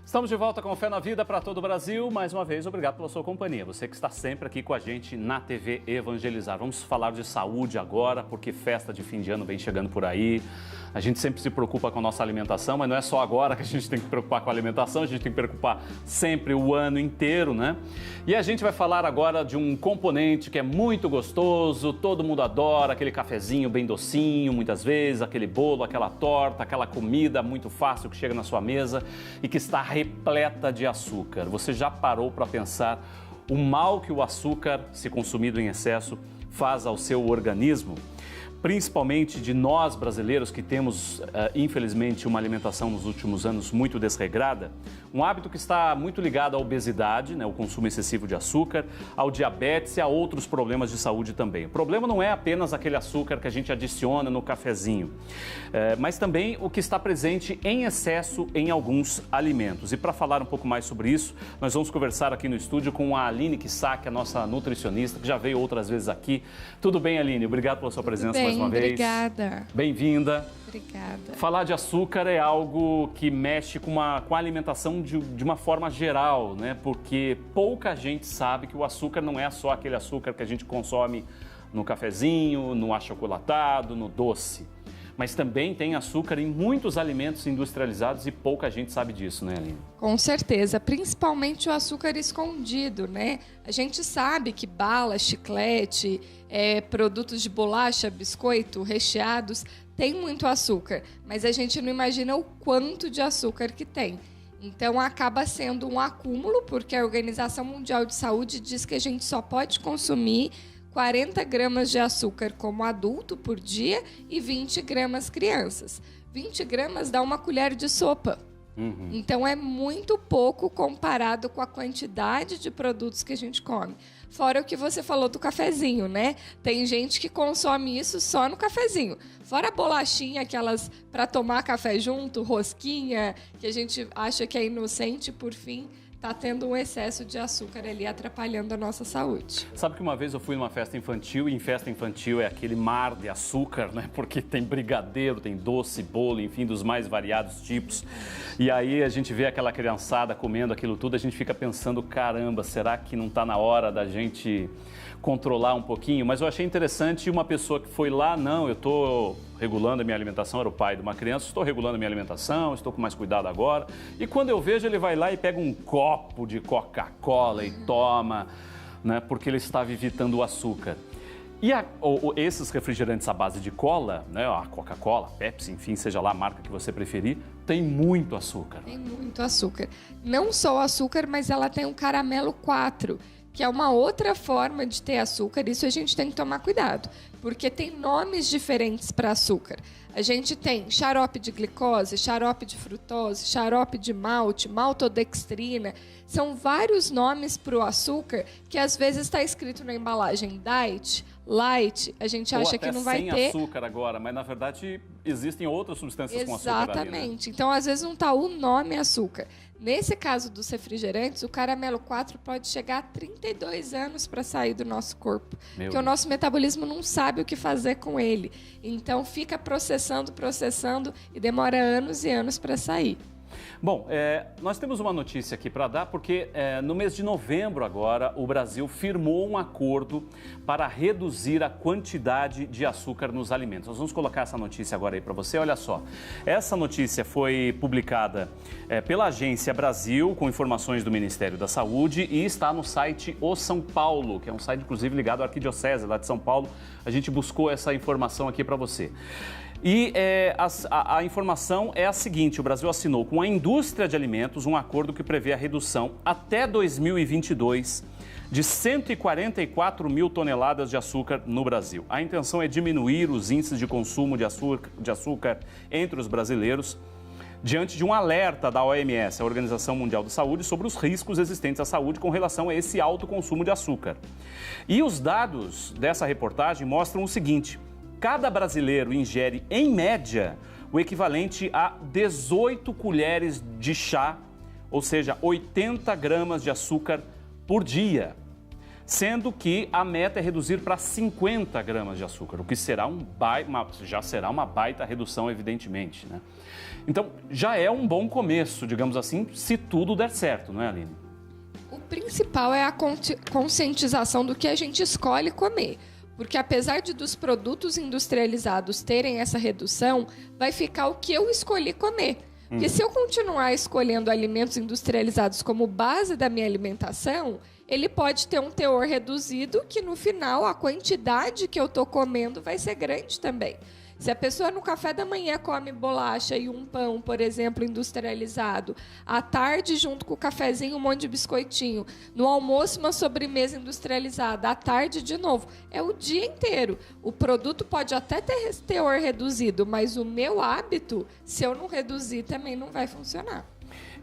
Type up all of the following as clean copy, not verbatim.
Estamos de volta com Fé na Vida para todo o Brasil. Mais uma vez, obrigado pela sua companhia. Você que está sempre aqui com a gente na TV Evangelizar. Vamos falar de saúde agora, porque festa de fim de ano vem chegando por aí. A gente sempre se preocupa com a nossa alimentação, mas não é só agora que a gente tem que preocupar com a alimentação, a gente tem que preocupar sempre o ano inteiro, né? E a gente vai falar agora de um componente que é muito gostoso, todo mundo adora, aquele cafezinho bem docinho, muitas vezes, aquele bolo, aquela torta, aquela comida muito fácil que chega na sua mesa e que está repleta de açúcar. Você já parou para pensar o mal que o açúcar, se consumido em excesso, faz ao seu organismo? Principalmente de nós brasileiros que temos, infelizmente, uma alimentação nos últimos anos muito desregrada, um hábito que está muito ligado à obesidade, né, o consumo excessivo de açúcar, ao diabetes e a outros problemas de saúde também. O problema não é apenas aquele açúcar que a gente adiciona no cafezinho, mas também o que está presente em excesso em alguns alimentos. E para falar um pouco mais sobre isso, nós vamos conversar aqui no estúdio com a Aline Kissack, a nossa nutricionista, que já veio outras vezes aqui. Tudo bem, Aline? Obrigado pela sua presença mais uma vez. Obrigada. Bem-vinda. Obrigada. Falar de açúcar é algo que mexe com a alimentação de uma forma geral, né? Porque pouca gente sabe que o açúcar não é só aquele açúcar que a gente consome no cafezinho, no achocolatado, no doce. Mas também tem açúcar em muitos alimentos industrializados e pouca gente sabe disso, né, Aline? Com certeza, principalmente o açúcar escondido, né? A gente sabe que bala, chiclete, produtos de bolacha, biscoito, recheados, tem muito açúcar, mas a gente não imagina o quanto de açúcar que tem. Então acaba sendo um acúmulo, porque a Organização Mundial de Saúde diz que a gente só pode consumir 40 gramas de açúcar como adulto por dia e 20 gramas crianças. 20 gramas dá uma colher de sopa. Então é muito pouco comparado com a quantidade de produtos que a gente come. Fora o que você falou do cafezinho, né? Tem gente que consome isso só no cafezinho. Fora a bolachinha, aquelas para tomar café junto, rosquinha, que a gente acha que é inocente, por fim, tá tendo um excesso de açúcar ali atrapalhando a nossa saúde. Sabe que uma vez eu fui numa festa infantil e em festa infantil é aquele mar de açúcar, né? Porque tem brigadeiro, tem doce, bolo, enfim, dos mais variados tipos. E aí a gente vê aquela criançada comendo aquilo tudo, a gente fica pensando, caramba, será que não tá na hora da gente controlar um pouquinho? Mas eu achei interessante uma pessoa que foi lá, não, eu tô regulando a minha alimentação, era o pai de uma criança, estou regulando a minha alimentação, estou com mais cuidado agora. E quando eu vejo, ele vai lá e pega um copo de Coca-Cola e toma, né, porque ele estava evitando o açúcar. E esses refrigerantes à base de cola, né, a Coca-Cola, a Pepsi, enfim, seja lá a marca que você preferir, tem muito açúcar. Tem muito açúcar. Não só o açúcar, mas ela tem um caramelo 4, que é uma outra forma de ter açúcar. Isso a gente tem que tomar cuidado, porque tem nomes diferentes para açúcar. A gente tem xarope de glicose, xarope de frutose, xarope de malte, maltodextrina. São vários nomes para o açúcar que às vezes está escrito na embalagem diet, light. A gente acha que não vai ter. Sem açúcar agora, mas na verdade existem outras substâncias com açúcar. Exatamente. Então às vezes não está o nome açúcar. Nesse caso dos refrigerantes, o caramelo 4 pode chegar a 32 anos para sair do nosso corpo. Porque o nosso metabolismo não sabe o que fazer com ele. Então fica processando e demora anos e anos para sair. Bom, nós temos uma notícia aqui para dar, porque no mês de novembro agora, o Brasil firmou um acordo para reduzir a quantidade de açúcar nos alimentos. Nós vamos colocar essa notícia agora aí para você, olha só. Essa notícia foi publicada pela Agência Brasil, com informações do Ministério da Saúde, e está no site O São Paulo, que é um site inclusive ligado à Arquidiocese lá de São Paulo. A gente buscou essa informação aqui para você. E a informação é a seguinte: o Brasil assinou com a indústria de alimentos um acordo que prevê a redução até 2022 de 144 mil toneladas de açúcar no Brasil. A intenção é diminuir os índices de consumo de açúcar entre os brasileiros, diante de um alerta da OMS, a Organização Mundial da Saúde, sobre os riscos existentes à saúde com relação a esse alto consumo de açúcar. E os dados dessa reportagem mostram o seguinte: cada brasileiro ingere, em média, o equivalente a 18 colheres de chá, ou seja, 80 gramas de açúcar por dia. sendo que a meta é reduzir para 50 gramas de açúcar, o que será já será uma baita redução, evidentemente, né? Então, já é um bom começo, digamos assim, se tudo der certo, não é, Aline? O principal é a conscientização do que a gente escolhe comer. Porque apesar dos produtos industrializados terem essa redução, vai ficar o que eu escolhi comer. Porque se eu continuar escolhendo alimentos industrializados como base da minha alimentação, ele pode ter um teor reduzido que no final a quantidade que eu estou comendo vai ser grande também. Se a pessoa no café da manhã come bolacha e um pão, por exemplo, industrializado, à tarde, junto com o cafezinho, um monte de biscoitinho, no almoço, uma sobremesa industrializada, à tarde, de novo, é o dia inteiro. O produto pode até ter teor reduzido, mas o meu hábito, se eu não reduzir, também não vai funcionar.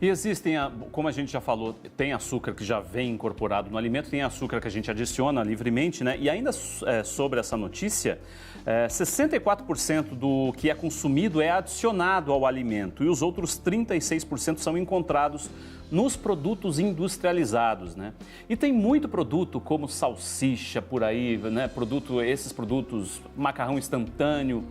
E existem, como a gente já falou, tem açúcar que já vem incorporado no alimento, tem açúcar que a gente adiciona livremente, né? E ainda sobre essa notícia, 64% do que é consumido é adicionado ao alimento e os outros 36% são encontrados nos produtos industrializados, né? E tem muito produto como salsicha por aí, né? Esses produtos, macarrão instantâneo,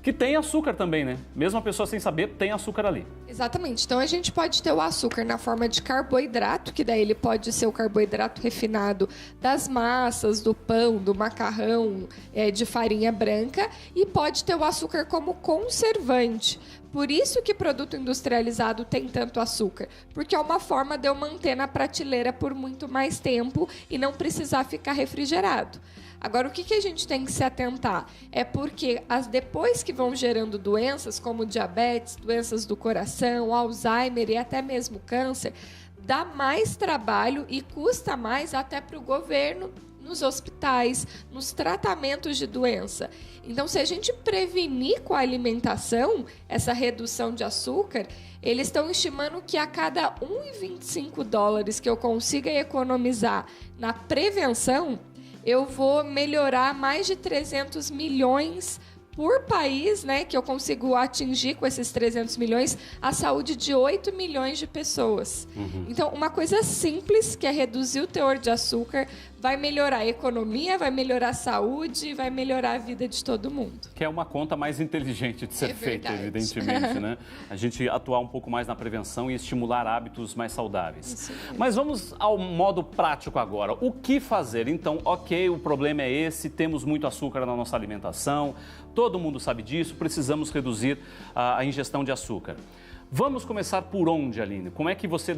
que tem açúcar também, né? Mesmo a pessoa sem saber, tem açúcar ali. Exatamente. Então, a gente pode ter o açúcar na forma de carboidrato, que daí ele pode ser o carboidrato refinado das massas, do pão, do macarrão, de farinha branca, e pode ter o açúcar como conservante. Por isso que produto industrializado tem tanto açúcar, porque é uma forma de eu manter na prateleira por muito mais tempo e não precisar ficar refrigerado. Agora, o que a gente tem que se atentar? É porque depois que vão gerando doenças como diabetes, doenças do coração, Alzheimer e até mesmo câncer, dá mais trabalho e custa mais até para o governo, nos hospitais, nos tratamentos de doença. Então, se a gente prevenir com a alimentação essa redução de açúcar, eles estão estimando que a cada $1,25 que eu consiga economizar na prevenção, eu vou melhorar mais de 300 milhões por país, né, que eu consigo atingir com esses 300 milhões a saúde de 8 milhões de pessoas. Então, uma coisa simples, que é reduzir o teor de açúcar, vai melhorar a economia, vai melhorar a saúde, vai melhorar a vida de todo mundo. Que é uma conta mais inteligente de ser feita, evidentemente, né? A gente atuar um pouco mais na prevenção e estimular hábitos mais saudáveis. Mas vamos ao modo prático agora. O que fazer? Então, ok, o problema é esse, temos muito açúcar na nossa alimentação, todo mundo sabe disso, precisamos reduzir a ingestão de açúcar. Vamos começar por onde, Aline? Como é que você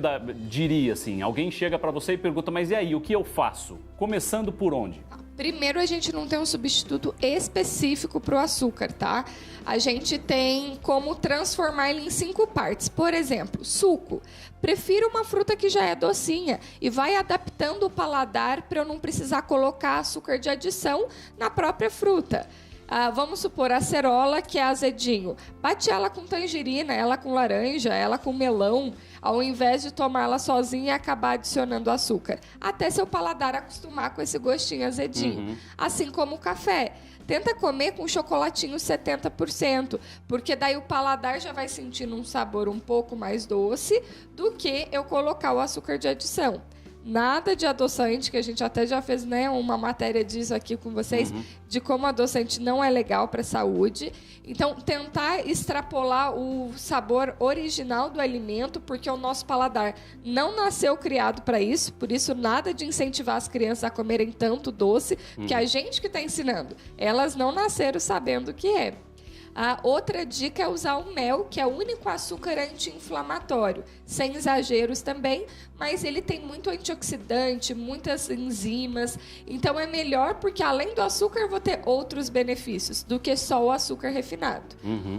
diria assim? Alguém chega para você e pergunta, mas e aí, o que eu faço? Começando por onde? Primeiro, a gente não tem um substituto específico para o açúcar, tá? A gente tem como transformar ele em 5 partes. Por exemplo, suco. Prefiro uma fruta que já é docinha e vai adaptando o paladar para eu não precisar colocar açúcar de adição na própria fruta. Vamos supor a acerola, que é azedinho. Bate ela com tangerina, ela com laranja, ela com melão, ao invés de tomar ela sozinha e acabar adicionando açúcar. Até seu paladar acostumar com esse gostinho azedinho. Assim como o café. Tenta comer com chocolatinho 70%, porque daí o paladar já vai sentindo um sabor um pouco mais doce do que eu colocar o açúcar de adição. Nada de adoçante, que a gente até já fez, né, uma matéria disso aqui com vocês, de como adoçante não é legal para a saúde. Então, tentar extrapolar o sabor original do alimento, porque o nosso paladar não nasceu criado para isso, por isso nada de incentivar as crianças a comerem tanto doce, que a gente que está ensinando. Elas não nasceram sabendo o que é. A outra dica é usar o mel, que é o único açúcar anti-inflamatório, sem exageros também, mas ele tem muito antioxidante, muitas enzimas, então é melhor porque além do açúcar eu vou ter outros benefícios do que só o açúcar refinado.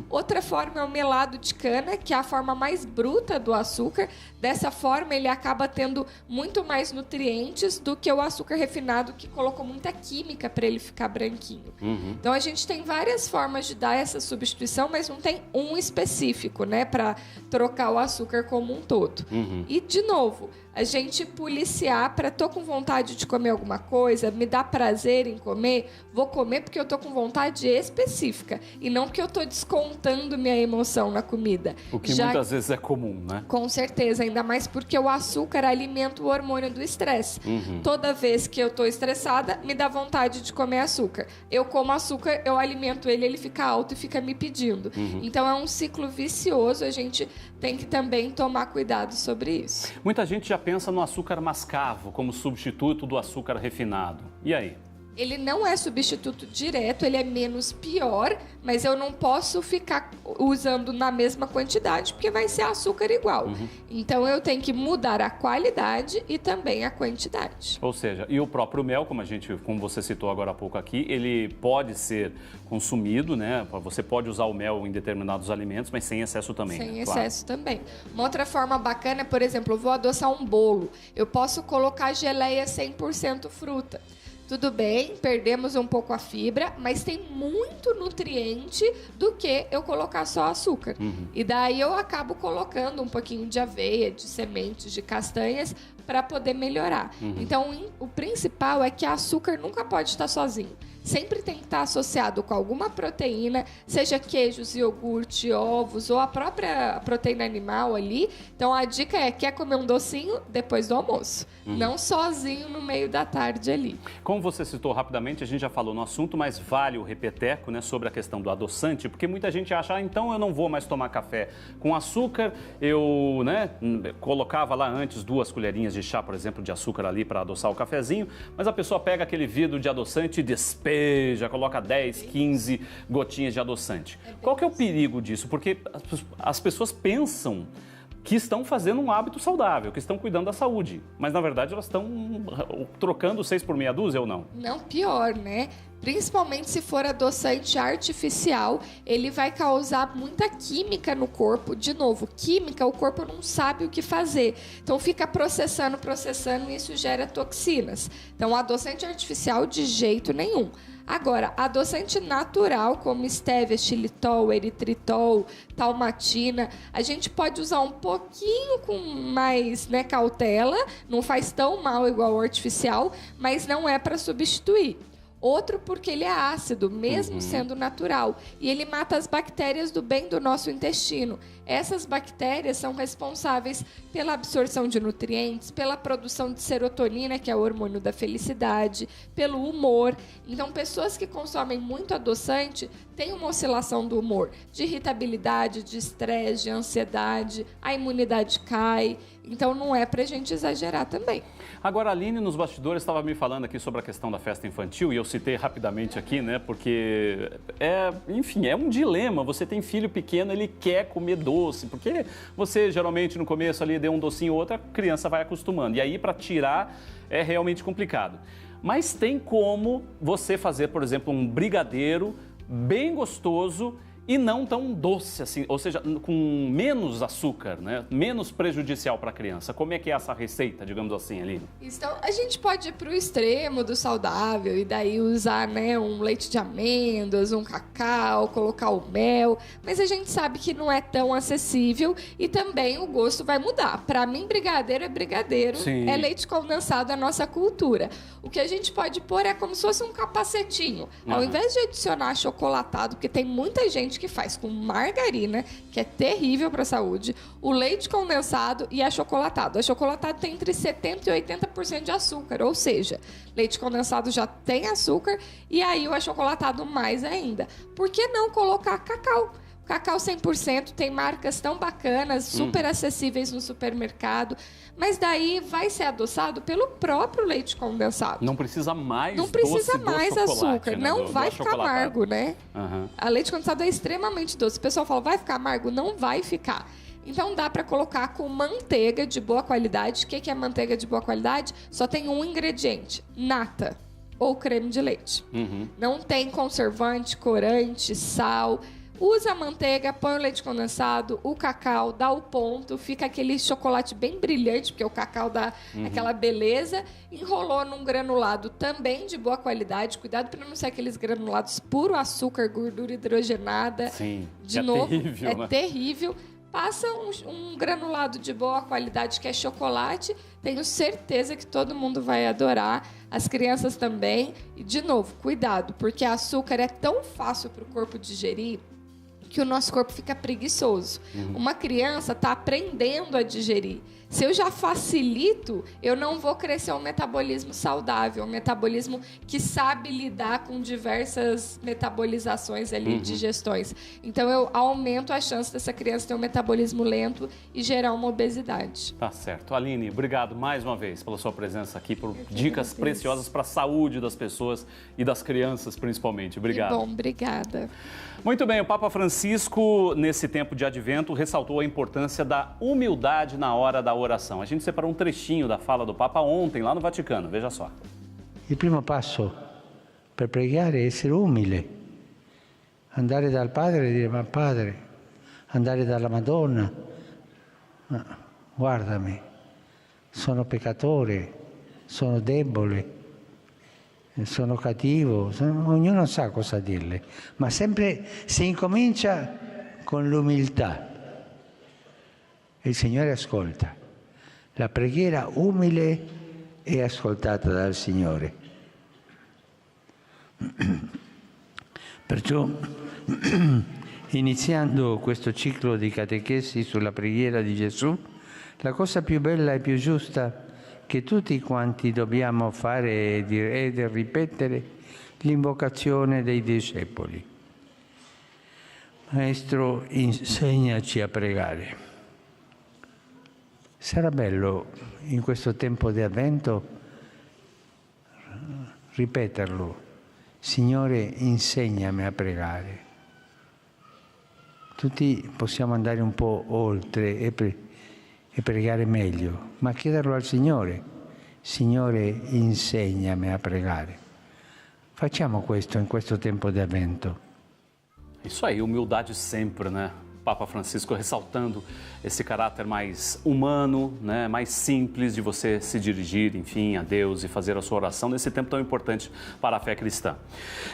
Outra forma é o melado de cana, que é a forma mais bruta do açúcar. Dessa forma ele acaba tendo muito mais nutrientes do que o açúcar refinado, que colocou muita química para ele ficar branquinho. Então a gente tem várias formas de dar essas substituição, mas não tem um específico, né, para trocar o açúcar como um todo. E, de novo, a gente policiar para tô com vontade de comer alguma coisa, me dá prazer em comer, vou comer porque eu tô com vontade específica e não porque eu tô descontando minha emoção na comida. O que muitas vezes é comum, né? Com certeza, ainda mais porque o açúcar alimenta o hormônio do estresse. Toda vez que eu tô estressada, me dá vontade de comer açúcar. Eu como açúcar, eu alimento ele, ele fica alto e fica me pedindo. Então é um ciclo vicioso, a gente tem que também tomar cuidado sobre isso. Muita gente já pensa no açúcar mascavo como substituto do açúcar refinado. E aí? Ele não é substituto direto, ele é menos pior, mas eu não posso ficar usando na mesma quantidade, porque vai ser açúcar igual. Então, eu tenho que mudar a qualidade e também a quantidade. Ou seja, e o próprio mel, como você citou agora há pouco aqui, ele pode ser consumido, né? Você pode usar o mel em determinados alimentos, mas sem excesso também. Sem né? excesso também. Uma outra forma bacana é, por exemplo, eu vou adoçar um bolo. Eu posso colocar geleia 100% fruta. Tudo bem, perdemos um pouco a fibra, mas tem muito nutriente do que eu colocar só açúcar. E daí eu acabo colocando um pouquinho de aveia, de sementes, de castanhas, para poder melhorar. Então, o principal é que açúcar nunca pode estar sozinho. Sempre tem que estar associado com alguma proteína, seja queijos, iogurte, ovos ou a própria proteína animal ali. Então, a dica é, quer comer um docinho depois do almoço. Não sozinho no meio da tarde ali. Como você citou rapidamente, a gente já falou no assunto, mas vale o repeteco, né, sobre a questão do adoçante, porque muita gente acha, então eu não vou mais tomar café com açúcar. Eu, né, colocava lá antes 2 colherinhas de chá, por exemplo, de açúcar ali para adoçar o cafezinho, mas a pessoa pega aquele vidro de adoçante e despeja, coloca 10, 15 gotinhas de adoçante. Qual que é o perigo disso? Porque as pessoas pensam que estão fazendo um hábito saudável, que estão cuidando da saúde, mas na verdade elas estão trocando 6 por meia dúzia ou não? Não, pior, né? Principalmente se for adoçante artificial, ele vai causar muita química no corpo. De novo, química, o corpo não sabe o que fazer. Então fica processando e isso gera toxinas. Então, adoçante artificial de jeito nenhum. Agora, adoçante natural, como estévia, xilitol, eritritol, talmatina, a gente pode usar um pouquinho com mais, né, cautela, não faz tão mal igual o artificial, mas não é para substituir. Outro porque ele é ácido, mesmo sendo natural. E ele mata as bactérias do bem do nosso intestino. Essas bactérias são responsáveis pela absorção de nutrientes, pela produção de serotonina, que é o hormônio da felicidade, pelo humor. Então, pessoas que consomem muito adoçante têm uma oscilação do humor, de irritabilidade, de estresse, de ansiedade, a imunidade cai. Então, não é pra gente exagerar também. Agora, a Aline, nos bastidores, estava me falando aqui sobre a questão da festa infantil, e eu citei rapidamente aqui, né, porque, enfim, é um dilema. Você tem filho pequeno, ele quer comer doce, porque você, geralmente, no começo ali, deu um docinho ou outro, a criança vai acostumando. E aí, para tirar, é realmente complicado. Mas tem como você fazer, por exemplo, um brigadeiro bem gostoso e não tão doce assim, ou seja, com menos açúcar, né? Menos prejudicial para a criança. Como é que é essa receita, digamos assim, Aline? Então, a gente pode ir para o extremo do saudável e daí usar, né, um leite de amêndoas, um cacau, colocar o mel, mas a gente sabe que não é tão acessível e também o gosto vai mudar. Para mim, brigadeiro é brigadeiro, Sim. É leite condensado, é a nossa cultura. O que a gente pode pôr é como se fosse um capacetinho. Ao invés de adicionar achocolatado, porque tem muita gente que faz com margarina, que é terrível para a saúde, o leite condensado e achocolatado. O achocolatado tem entre 70% e 80% de açúcar, ou seja, leite condensado já tem açúcar e aí o achocolatado mais ainda. Por que não colocar cacau? Cacau 100%, tem marcas tão bacanas, super acessíveis no supermercado, mas daí vai ser adoçado pelo próprio leite condensado. Não precisa mais Não precisa doce mais do açúcar, né? não vai ficar amargo, né? A leite condensado é extremamente doce. O pessoal fala, vai ficar amargo? Não vai ficar. Então dá para colocar com manteiga de boa qualidade. O que é manteiga de boa qualidade? Só tem um ingrediente, nata ou creme de leite. Não tem conservante, corante, sal. Usa a manteiga, põe o leite condensado, o cacau, dá o ponto, fica aquele chocolate bem brilhante, porque o cacau dá aquela beleza. Enrolou num granulado também de boa qualidade. Cuidado para não ser aqueles granulados puro açúcar, gordura hidrogenada. Sim, de novo, terrível, é né? terrível. Passa um granulado de boa qualidade, que é chocolate. Tenho certeza que todo mundo vai adorar. As crianças também. E, de novo, cuidado, porque açúcar é tão fácil para o corpo digerir que o nosso corpo fica preguiçoso. Uma criança está aprendendo a digerir. Se eu já facilito, eu não vou crescer um metabolismo saudável, um metabolismo que sabe lidar com diversas metabolizações ali, digestões. Então, eu aumento a chance dessa criança ter um metabolismo lento e gerar uma obesidade. Tá certo. Aline, obrigado mais uma vez pela sua presença aqui, por dicas preciosas para a saúde das pessoas e das crianças, principalmente. Obrigado. Que bom, obrigada. Muito bem, o Papa Francisco, nesse tempo de advento, ressaltou a importância da humildade na hora da oração. A gente separou um trechinho da fala do Papa ontem, lá no Vaticano. Veja só. Il primo passo per pregare è essere umile. Andare dal Padre e dire, ma Padre, andare dalla Madonna, guardami, sono peccatore, sono debole, sono cattivo, ognuno sa cosa dirle, ma sempre si incomincia con l'umiltà e il Signore ascolta. La preghiera umile è ascoltata dal Signore. Perciò, iniziando questo ciclo di catechesi sulla preghiera di Gesù, la cosa più bella e più giusta che tutti quanti dobbiamo fare ed ripetere l'invocazione dei discepoli. Maestro, insegnaci a pregare. Sarà bello in questo tempo di Avvento ripeterlo. Signore, insegnami a pregare. Tutti possiamo andare un po' oltre e pregare meglio, ma chiederlo al Signore. Signore, insegnami a pregare. Facciamo questo in questo tempo di Avvento. Isso aí, humildade sempre, né? Papa Francisco ressaltando esse caráter mais humano, né, mais simples de você se dirigir, enfim, a Deus e fazer a sua oração nesse tempo tão importante para a fé cristã.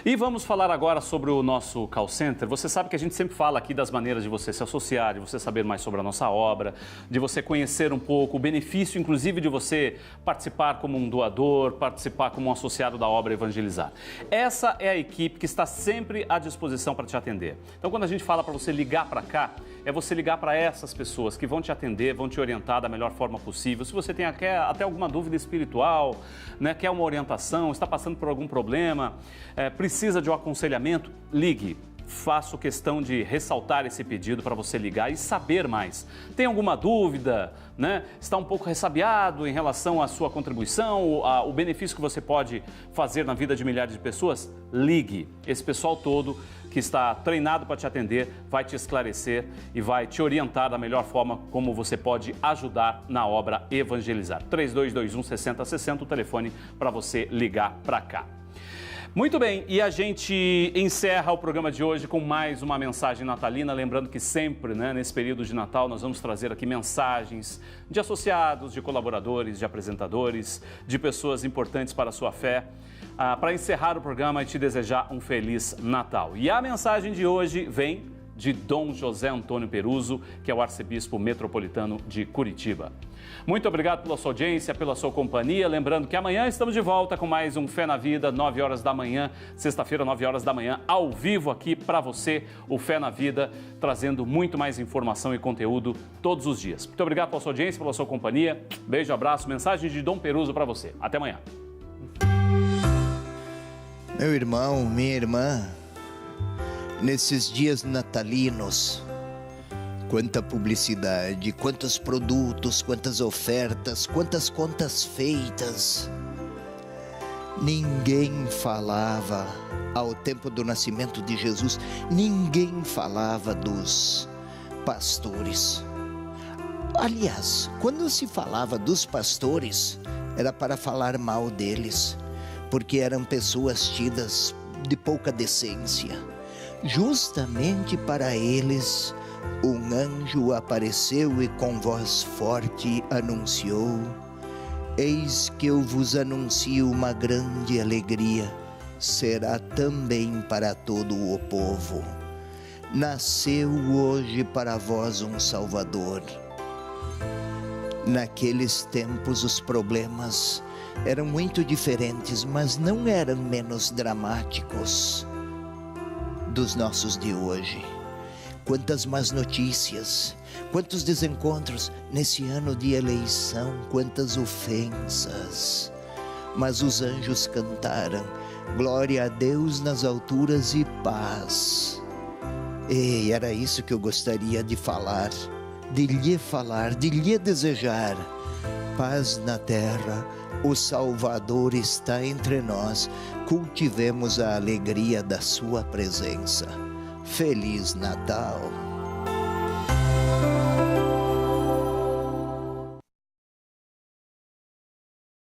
E vamos falar agora sobre o nosso call center. Você sabe que a gente sempre fala aqui das maneiras de você se associar, de você saber mais sobre a nossa obra, de você conhecer um pouco o benefício, inclusive, de você participar como um doador, participar como um associado da obra Evangelizar. Essa é a equipe que está sempre à disposição para te atender. Então, quando a gente fala para você ligar para cá, é você ligar para essas pessoas que vão te atender, vão te orientar da melhor forma possível. Se você tem até alguma dúvida espiritual, né, quer uma orientação, está passando por algum problema, precisa de um aconselhamento, ligue. Faço questão de ressaltar esse pedido para você ligar e saber mais. Tem alguma dúvida, né? Está um pouco ressabiado em relação à sua contribuição, o benefício que você pode fazer na vida de milhares de pessoas? Ligue. Esse pessoal todo que está treinado para te atender vai te esclarecer e vai te orientar da melhor forma como você pode ajudar na obra Evangelizar. 3221-6060, o telefone para você ligar para cá. Muito bem, e a gente encerra o programa de hoje com mais uma mensagem natalina, lembrando que sempre, né, nesse período de Natal, nós vamos trazer aqui mensagens de associados, de colaboradores, de apresentadores, de pessoas importantes para a sua fé, para encerrar o programa e te desejar um Feliz Natal. E a mensagem de hoje vem de Dom José Antônio Peruso, que é o arcebispo metropolitano de Curitiba. Muito obrigado pela sua audiência, pela sua companhia. Lembrando que amanhã estamos de volta com mais um Fé na Vida, 9 horas da manhã, sexta-feira, 9 horas da manhã, ao vivo aqui para você, o Fé na Vida, trazendo muito mais informação e conteúdo todos os dias. Muito obrigado pela sua audiência, pela sua companhia. Beijo, abraço, mensagem de Dom Peruso para você. Até amanhã. Meu irmão, minha irmã, nesses dias natalinos, quanta publicidade, quantos produtos, quantas ofertas, quantas contas feitas. Ninguém falava, ao tempo do nascimento de Jesus, ninguém falava dos pastores. Aliás, quando se falava dos pastores, era para falar mal deles, porque eram pessoas tidas de pouca decência, justamente para eles, um anjo apareceu e com voz forte anunciou: eis que eu vos anuncio uma grande alegria, será também para todo o povo. Nasceu hoje para vós um Salvador. Naqueles tempos os problemas eram muito diferentes, mas não eram menos dramáticos dos nossos de hoje. Quantas más notícias, quantos desencontros nesse ano de eleição, quantas ofensas. Mas os anjos cantaram: glória a Deus nas alturas e paz. E era isso que eu gostaria de falar, de lhe desejar. Paz na terra, o Salvador está entre nós, cultivemos a alegria da sua presença. Feliz Natal!